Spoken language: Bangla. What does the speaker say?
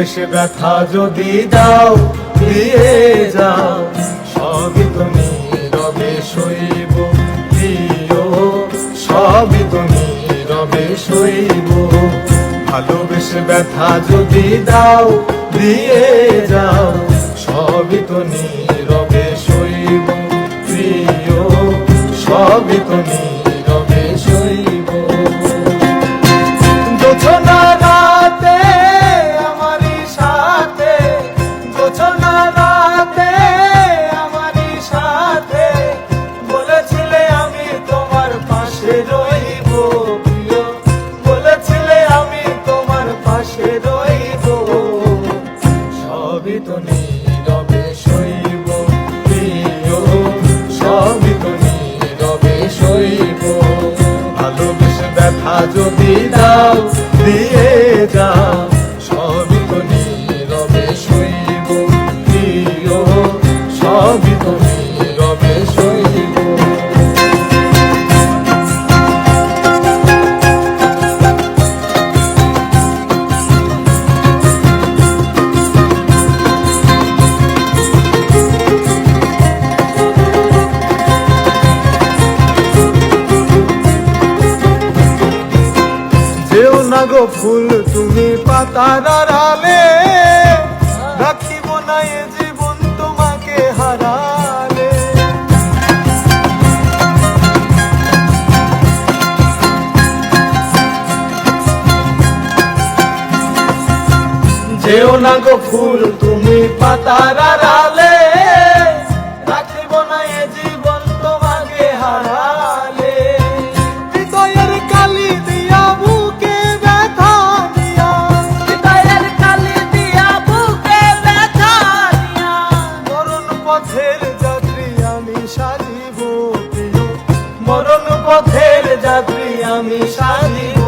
ভালোবেসে ব্যথা যদি দাও দিয়ে যাও, সবই তো নীরবে সইব প্রিয়, সবই তো নীরবে সইব। ভালোবেসে ব্যথা যদি দাও দিয়ে যাও, সবই তো নীরবে সইব প্রিয়, সবই তো নীরবে সইব। জোছনা রাতে আমারই সাথে, জোছনা রাতে আমারই সাথে বলেছিলে আমি তোমার পাশে রইব প্রিয়, বলেছিলে আমি তোমার পাশে রইব। সবই তো নীরবে সইব প্রিয়, সবই তো নীরবে সইব। ভালোবেসে ব্যথা যদি দাও দিয়ে যাও, সবই তো নীরবে সইব প্রিয়, সবই তো নীরবে সইব। যেও না গো ফুল তুমি পাতার আড়ালে, রাখিব না এ জীবন তোমাকে হারালে। যেও না গো ফুল তুমি পাতার আড়ালে, রাখিব না এ জীবন তোমাকে হারালে। হৃদয়ের কালি দিয়া বুকে ব্যথা দিয়া, হৃদয়ের কালি দিয়া বুকে ব্যথা দিয়া, মরণ পথের যাত্রী আমি সাজিব প্রিয়, মরণ পথের যাত্রী আমি সাজিব।